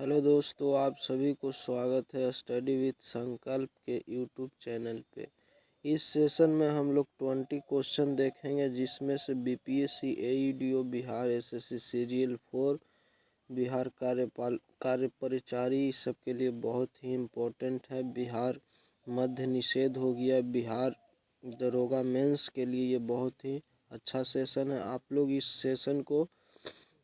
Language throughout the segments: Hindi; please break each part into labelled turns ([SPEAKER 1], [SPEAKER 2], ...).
[SPEAKER 1] हेलो दोस्तों, आप सभी को स्वागत है स्टडी विथ संकल्प के यूट्यूब चैनल पे। इस सेशन में हम लोग 20 क्वेश्चन देखेंगे, जिसमें से BPSC AEDO Bihar SSC serial 4 Bihar कार्य परिचारी इस सब के लिए बहुत ही इम्पोर्टेंट है। बिहार मध्य निषेध हो गया, बिहार दरोगा मेंस के लिए ये बहुत ही अच्छा सेशन है। आप लोग इस सेशन को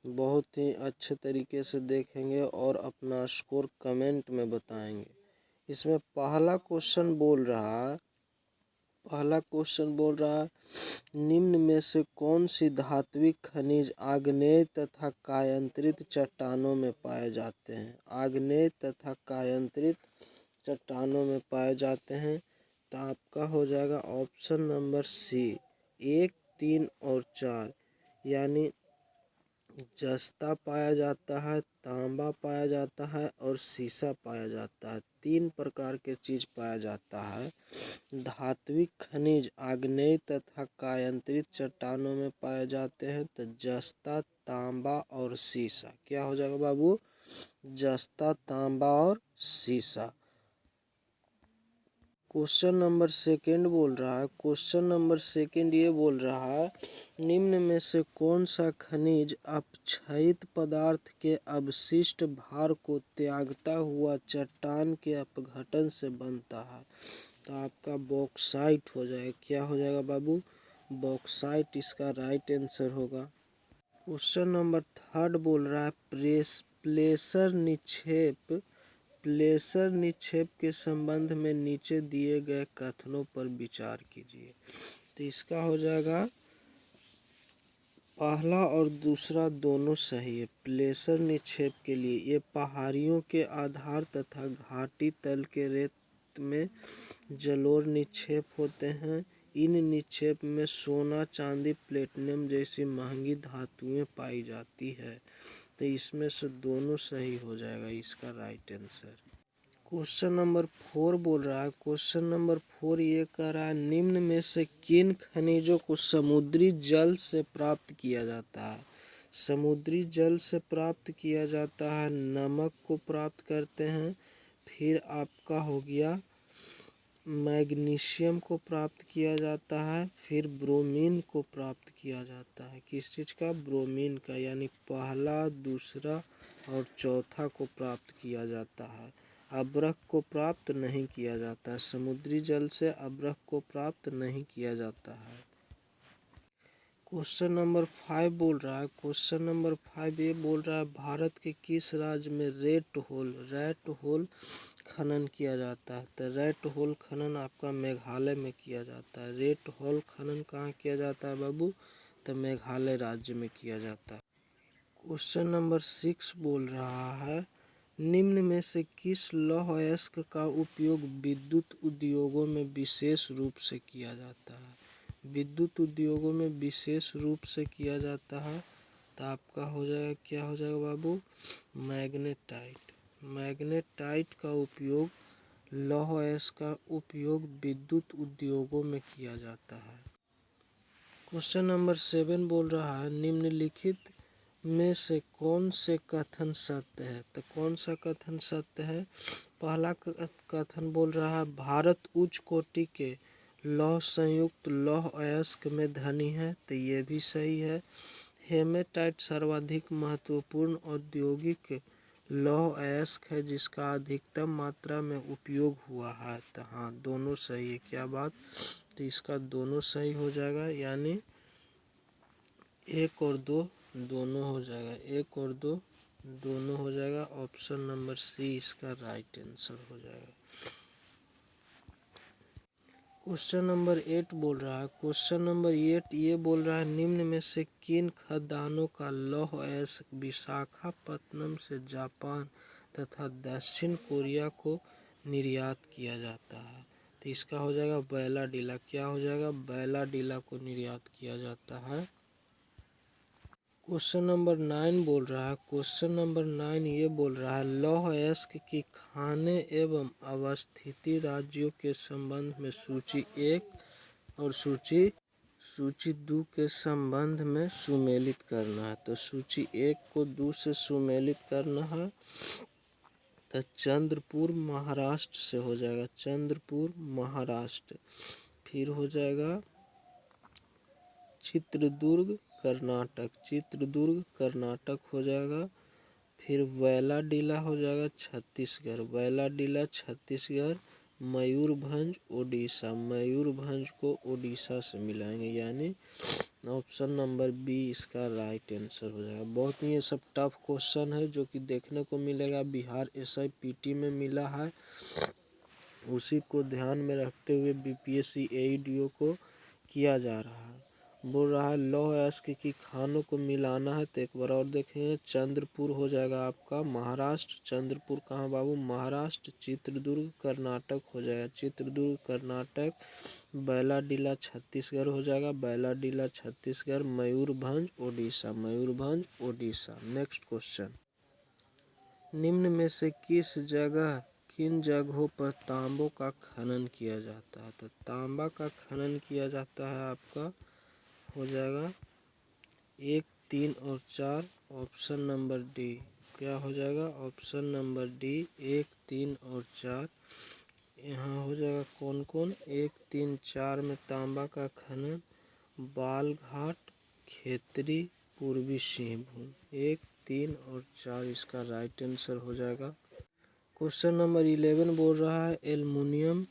[SPEAKER 1] बहुत ही अच्छे तरीके से देखेंगे और अपना स्कोर कमेंट में बताएंगे। इसमें पहला क्वेश्चन बोल रहा है निम्न में से कौन सी धात्विक खनिज आग्नेय तथा कायांतरित चट्टानों में पाए जाते हैं। आग्नेय तथा कायांतरित चट्टानों में पाए जाते हैं, तो आपका हो जाएगा ऑप्शन नंबर सी 1, 3 और 4, यानी जस्ता पाया जाता है, तांबा पाया जाता है और सीसा पाया जाता है। 3 प्रकार के चीज़ पाया जाता है। धात्विक खनिज आग्नेय तथा कायांतरित चट्टानों में पाए जाते हैं, तो जस्ता, तांबा और सीसा। क्या हो जाएगा बाबू? जस्ता, तांबा और सीसा। क्वेश्चन नंबर सेकंड ये बोल रहा है निम्न में से कौन सा खनिज अपक्षयित पदार्थ के अवशिष्ट भार को त्यागता हुआ चट्टान के अपघटन से बनता है। तो आपका बॉक्साइट हो जाएगा। क्या हो जाएगा बाबू? बॉक्साइट इसका राइट आंसर होगा। क्वेश्चन नंबर थर्ड बोल रहा है प्लेसर निक्षेप के संबंध में नीचे दिए गए कथनों पर विचार कीजिए। तो इसका हो जाएगा पहला और दूसरा दोनों सही है। प्लेसर निक्षेप के लिए ये पहाड़ियों के आधार तथा घाटी तल के रेत में जलोढ़ निक्षेप होते हैं। इन निक्षेप में सोना, चांदी, प्लेटिनम जैसी महंगी धातुएं पाई जाती है। तो इसमें से दोनों सही हो जाएगा इसका राइट आंसर। क्वेश्चन नंबर 4 बोल रहा है ये कह रहा है निम्न में से किन खनिजों को समुद्री जल से प्राप्त किया जाता है। समुद्री जल से प्राप्त किया जाता है, नमक को प्राप्त करते हैं, फिर आपका हो गया मैग्नीशियम को प्राप्त किया जाता है, फिर ब्रोमीन को प्राप्त किया जाता है। किस चीज़ का? ब्रोमीन का, यानी पहला, दूसरा और चौथा को प्राप्त किया जाता है। अब्रक को प्राप्त नहीं किया जाता है। समुद्री जल से अब्रक को प्राप्त नहीं किया जाता है। क्वेश्चन नंबर 5 बोल रहा है भारत के किस राज्य में रैट होल खनन किया जाता है। तो रैट होल खनन आपका मेघालय में किया जाता है। रैट होल खनन कहाँ किया जाता है बाबू? तो मेघालय राज्य में किया जाता है। क्वेश्चन नंबर 6 बोल रहा है निम्न में से किस लौह अयस्क का उपयोग विद्युत उद्योगों में विशेष रूप से किया जाता है। विद्युत उद्योगों में विशेष रूप से किया जाता है, तो आपका हो जाएगा, क्या हो जाएगा बाबू? मैग्नेटाइट का उपयोग, लौह अयस्क का उपयोग विद्युत उद्योगों में किया जाता है। क्वेश्चन नंबर 7 बोल रहा है निम्नलिखित में से कौन से कथन सत्य है। तो कौन सा कथन सत्य है? पहला कथन बोल रहा है भारत उच्च कोटि के लौह संयुक्त लौह अयस्क में धनी है। तो ये भी सही है। हेमेटाइट सर्वाधिक महत्वपूर्ण औद्योगिक लौह अयस्क है जिसका अधिकतम मात्रा में उपयोग हुआ है। तो हाँ, दोनों सही है। क्या बात? तो इसका दोनों सही हो जाएगा, यानी 1 और 2 दोनों हो जाएगा। 1 और 2 दोनों हो जाएगा। ऑप्शन नंबर सी इसका राइट आंसर हो जाएगा। क्वेश्चन नंबर 8 ये बोल रहा है निम्न में से किन खदानों का लौह अयस्क विशाखापत्तनम से जापान तथा दक्षिण कोरिया को निर्यात किया जाता है। तो इसका हो जाएगा बैलाडीला। क्या हो जाएगा? बैलाडीला को निर्यात किया जाता है। क्वेश्चन नंबर 9 ये बोल रहा है लौह अयस्क की खाने एवं अवस्थिति राज्यों के संबंध में सूची 1 और सूची 2 के संबंध में सुमेलित करना है। तो सूची 1 को 2 से सुमेलित करना है तो चंद्रपुर महाराष्ट्र से हो जाएगा, चंद्रपुर महाराष्ट्र। फिर हो जाएगा चित्रदुर्ग कर्नाटक, चित्रदुर्ग कर्नाटक हो जाएगा। फिर वैलाडीला हो जाएगा छत्तीसगढ़, वैलाडीला छत्तीसगढ़। मयूरभंज उड़ीसा, मयूरभंज को उड़ीसा से मिलाएंगे, यानी ऑप्शन नंबर बी इसका राइट आंसर हो जाएगा। बहुत ही ये सब टफ क्वेश्चन है जो कि देखने को मिलेगा, बिहार SIPT में मिला है। उसी को ध्यान में रखते हुए BPSC AEDO को किया जा रहा है। बोल रहा है लौह अयस्क की खानों को मिलाना है, तो एक बार और देखेंगे। चंद्रपुर हो जाएगा आपका महाराष्ट्र, चंद्रपुर कहाँ बाबू, महाराष्ट्र। चित्रदुर्ग कर्नाटक हो जाएगा, चित्रदुर्ग कर्नाटक। बैलाडीला छत्तीसगढ़ हो जाएगा, बैलाडीला छत्तीसगढ़। मयूरभंज उड़ीसा, मयूरभंज उड़ीसा। नेक्स्ट क्वेश्चन, निम्न में से किन जगहों पर तांबों का खनन किया जाता है? तो तांबा का खनन किया जाता है आपका हो जाएगा 1, 3 और 4, ऑप्शन नंबर डी। क्या हो जाएगा? ऑप्शन नंबर डी 1, 3 और 4। यहाँ हो जाएगा कौन कौन? 1, 3, 4 में तांबा का खनन बालघाट, खेतरी, पूर्वी सिंहभूम। 1, 3 और 4 इसका राइट आंसर हो जाएगा। क्वेश्चन नंबर 11 बोल रहा है एल्युमिनियम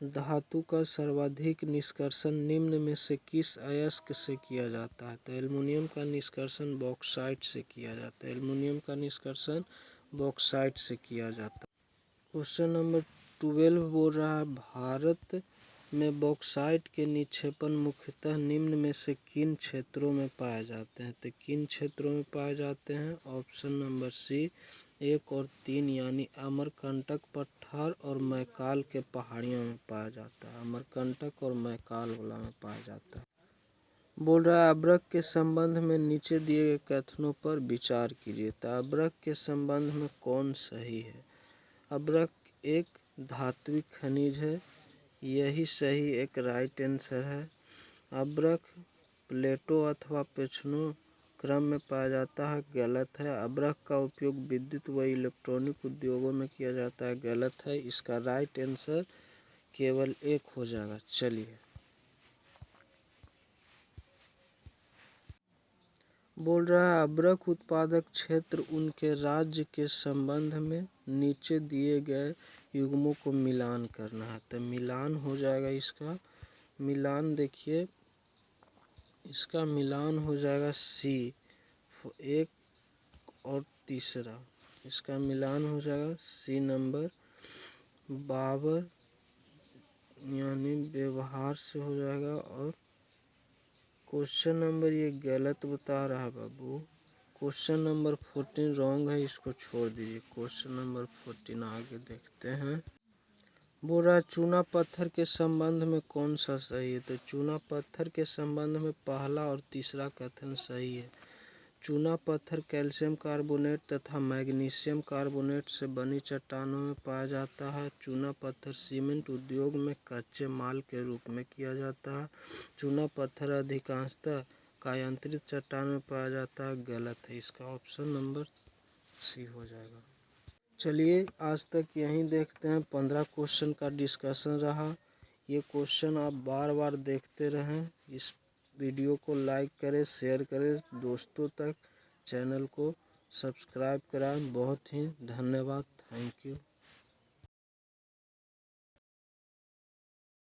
[SPEAKER 1] धातु का सर्वाधिक निष्कर्षण निम्न में से किस अयस्क से किया जाता है? तो एल्युमिनियम का निष्कर्षण बॉक्साइट से किया जाता है, एल्युमिनियम का निष्कर्षण बॉक्साइट से किया जाता है। क्वेश्चन नंबर 12 बोल रहा है भारत में बॉक्साइट के निक्षेपण मुख्यतः निम्न में से किन क्षेत्रों में पाए जाते हैं? तो किन क्षेत्रों में पाए जाते हैं? ऑप्शन नंबर सी 1 और 3, यानी अमरकंटक पठार और मैकाल के पहाड़ियों में पाया जाता है, अमरकंटक और मैकाल वाला में पाया जाता है। बोल रहा है अब्रक के संबंध में नीचे दिए गए कथनों पर विचार कीजिए। तो अब्रक के संबंध में कौन सही है? अब्रक एक धात्विक खनिज है, यही सही एक राइट आंसर है। अब्रक प्लेटों अथवा पेछनों क्रम में पाया जाता है, गलत है। अब्रक का उपयोग विद्युत व इलेक्ट्रॉनिक उद्योगों में किया जाता है, गलत है। इसका राइट आंसर केवल 1 हो जाएगा। चलिए, बोल रहा है अब्रक उत्पादक क्षेत्र उनके राज्य के संबंध में नीचे दिए गए युग्मों को मिलान करना है। तो मिलान हो जाएगा इसका, मिलान देखिए इसका मिलान हो जाएगा सी 1 और तीसरा, इसका मिलान हो जाएगा सी नंबर। बाबर यानी व्यवहार से हो जाएगा। और क्वेश्चन नंबर ये गलत बता रहा है बाबू, क्वेश्चन नंबर 14 रॉन्ग है, इसको छोड़ दीजिए। क्वेश्चन नंबर 14 आगे देखते हैं। बोल रहा है चूना पत्थर के संबंध में कौन सा सही है? तो चूना पत्थर के संबंध में पहला और तीसरा कथन सही है। चूना पत्थर कैल्शियम कार्बोनेट तथा मैग्नीशियम कार्बोनेट से बनी चट्टानों में पाया जाता है। चूना पत्थर सीमेंट उद्योग में कच्चे माल के रूप में किया जाता है। चूना पत्थर अधिकांशतः कायांतरित चट्टान में पाया जाता है, गलत है। इसका ऑप्शन नंबर सी हो जाएगा। चलिए आज तक यहीं देखते हैं। 15 क्वेश्चन का डिस्कशन रहा। ये क्वेश्चन आप बार बार देखते रहें। इस वीडियो को लाइक करें, शेयर करें दोस्तों तक, चैनल को सब्सक्राइब कराएं। बहुत ही धन्यवाद, थैंक यू।